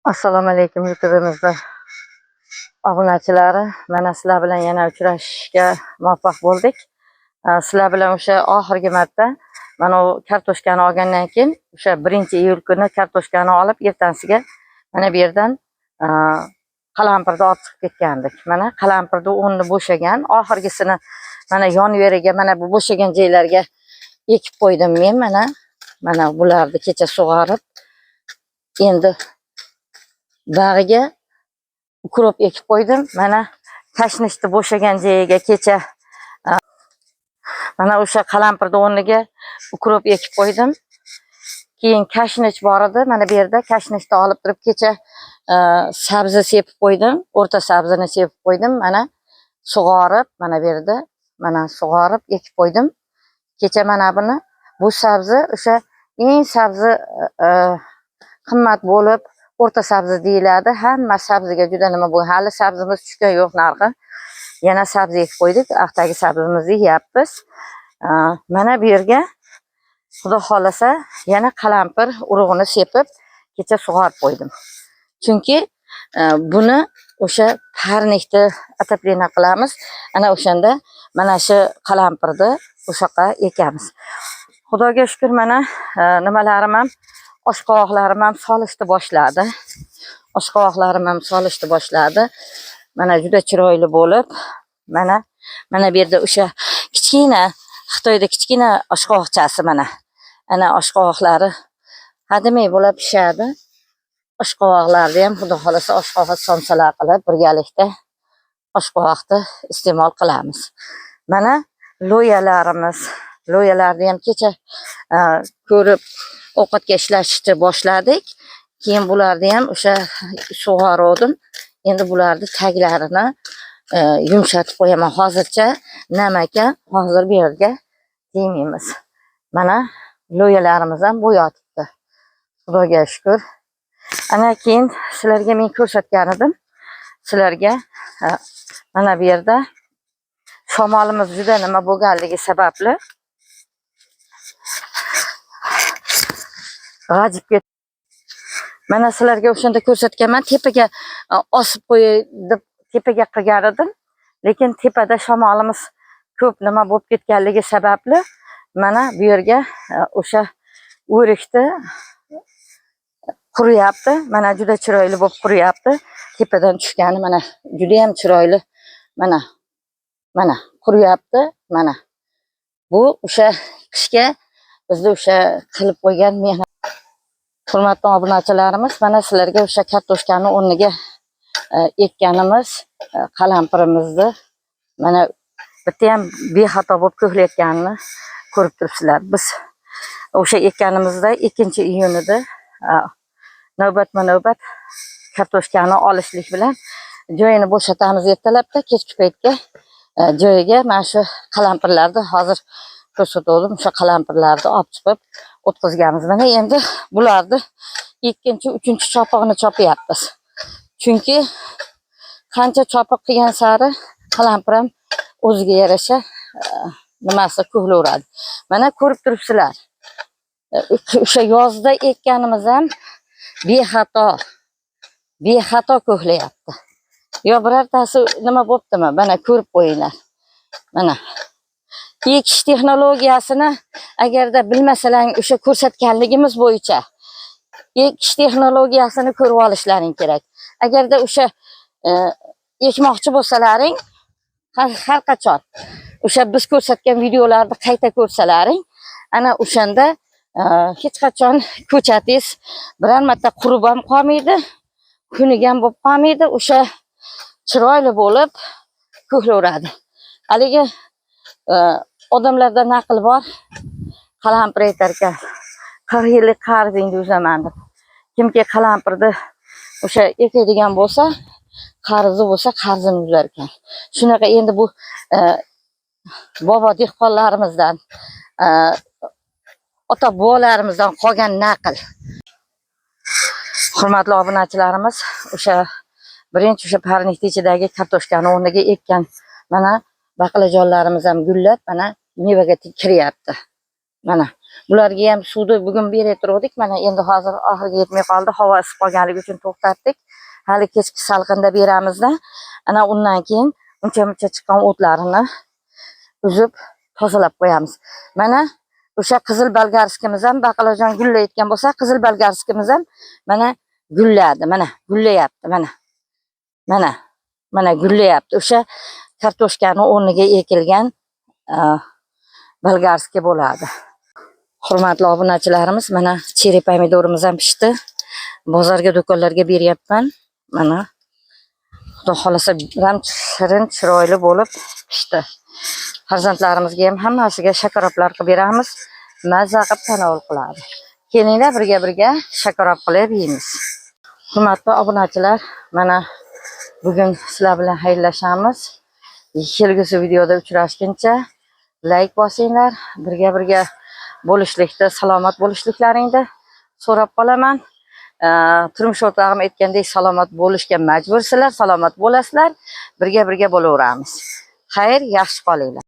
Assalomu alaykum YouTube'imizda obunachilari. Mana sizlar bilan yana uchrashishga muvaffaq bo'ldik. Sizlar bilan o'sha oxirgi marta mana o kartoshkani olgandan keyin o'sha 1-iyul kuni kartoshkani olib, ertasiga mana bu yerdan qalampirni olib chiqib ketgandik. Mana qalampirni o'rni bo'shagan, oxirgisini mana yon-veriga, mana bu bo'shagan joylarga ekib qo'ydim men. Mana bularni kecha sug'orib, endi bag'iga ukrop ekib qo'ydim. Mana kashnishni bo'shagan joyiga kecha mana o'sha qalampirni o'rniga ukrop ekib qo'ydim. Keyin kashnish bor edi. Mana bu yerda kashnishni olib turib kecha sabzi sepib qo'ydim. O'rta sabzini sepib qo'ydim. Mana sug'orib, mana bu yerda mana sug'orib ekib qo'ydim. Kecha mana buni bu sabzi o'sha eng sabzi qimmat bo'lib o'rta sabzi deyiladi. Hamma sabziga juda nima bu. Hali sabzimiz tushgan yo'q narxi. Yana sabzi ekib qo'ydik. Aqdagi sabzimizni yeyapmiz. Mana bu yerga Xudo xolasa yana qalampir urug'ini sepib kecha sug'orib qo'ydim. Chunki buni o'sha parnikni ataplina qilamiz. Ana o'shanda mana shu qalampirni o'shaqa ekamiz. Xudoga shukr, mana nimalarim ham oshqovoqlarim ham solishni boshladi. Mana juda chiroyli bo'lib, mana bu yerda o'sha kichkina Xitoyda kichkina oshqovoqchasi mana. Ana oshqovoqlari hademay bo'lib pishadi. Oshqovoqlarni ham Xudo xolasa oshqovoq somsalar qilib birgalikda oshqovoqni iste'mol qilamiz. Mana lo'yalarni ham kecha ko'rib ovqatga ishlashni boshladik. Keyin bularni ham o'sha sug'ordim. Endi bularni taglarini yumshatib qo'yaman. Hozircha namaka, hozir bu yerga deymaymiz. Mana lo'yalarimiz ham bo'yotibdi. Xudoga shukr. Ana keyin sizlarga men ko'rsatgan edim. Sizlarga mana bu yerda shamolimiz juda nima bo'lganligi sababli g'ajib ketdi. Mana sizlarga o'shanda ko'rsatganman, tepaga osib qo'yay deb tepaga qilgan edim. Lekin tepada shamolimiz ko'p nima bo'lib ketganligi sababli mana bu yerga o'sha o'rikni quriyapti. Mana juda chiroyli bo'lib quriyapti. Tepadan tushgani mana juda ham chiroyli. Mana quriyapti. Mana bu o'sha qishga bizni o'sha qilib qo'ygan mehnat. Hurmatli obunachilarimiz, mana sizlarga o'sha kartoshkani o'rniga ekkanimiz qalampirimizni mana bitta ham bexato bo'lib ko'klayotganini ko'rib turibsizlar. Biz o'sha ekkanimizda 2-iyunida navbatma-navbat kartoshkani olishlik bilan joyini bo'shatamiz ertalabda, kechki paytga joyiga mana shu qalampirlarni hozir ko'rsatdim. O'sha qalampirlarni olib chiqib o'tkazganmiz. Mana endi bularni 2-3 chopig'ini chopyapmiz. Chunki qancha chopiq qilgan sari qalampir ham o'ziga yarasha nimasi ko'klaveradi. Mana ko'rib turibsizlar. O'sha yozda ekkanimiz ham bexato ko'klayapti. Yo birortasi nima bo'ptimi? Mana ko'rib qo'yinglar. Mana ekish texnologiyasini agarda bilmasalaring, o'sha ko'rsatganligimiz bo'yicha ekish texnologiyasini ko'rib olishlaring kerak. Agarda o'sha ekmoqchi bo'lsalaring, har qachon o'sha biz ko'rsatgan videolarni qayta ko'rsalaring, ana o'shanda hech qachon ko'chatingiz biror marta qurib ham qolmaydi, kunigan bo'lib qolmaydi, o'sha chiroyli bo'lib ko'klaveradi. Haligi odamlarda naql bor, qalampir aytar ekan, 40 yillik qarzingni uzaman deb. Kimki qalampirni o'sha ekadigan bo'lsa, qarzi bo'lsa, qarzini uzar ekan. Shunaqa endi bu bobo dehqonlarimizdan, ota bobolarimizdan qolgan naql. Hurmatli obunachilarimiz, o'sha birinchi o'sha parnikning ichidagi kartoshkani o'rniga ekkan mana baqlajonlarimiz ham gullab, mana mevaga kiryapti. Mana Bularga ham suvni bugun berib turdik. Mana endi hozir oxiriga yetmay qoldi. Havo isib qolganligi uchun to'xtatdik. Hali kechki salqinda beramizda. Ana undan keyin uncha-muncha chiqqan o'tlarini uzib tozalab qo'yamiz. Mana o'sha qizil bolgarskimiz ham baqalajon gullayotgan bo'lsa, qizil bolgarskimiz ham mana gulladi. Mana gullayapti. Mana gullayapti. O'sha kartoshkani o'rniga ekilgan bolgarskiy bo'ladi. Hurmatli obunachilarimiz, mana cheri pomidorimiz ham pishdi. Bozorga, do'konlarga beryapman. Mana xudo xolasa ham shirin, chiroyli bo'lib pishdi. Farzandlarimizga ham hammasiga shakaroblar qilib beramiz. Mazza qilib tanovul qiladi. Kelinglar birga shakarop qilib yeymiz. Hurmatli obunachilar, mana bugun sizlar bilan xayrlashamiz. Kelgusi videoda uchrashguncha like bosinglar, birga bo'lishlikda, salomat bo'lishliklaringni so'rab qolaman. Turmush o'rtog'im aytgandek, salomat bo'lishga majbursizlar, salomat bo'lasizlar, birga bo'laveramiz. Xayr, yaxshi qolinglar.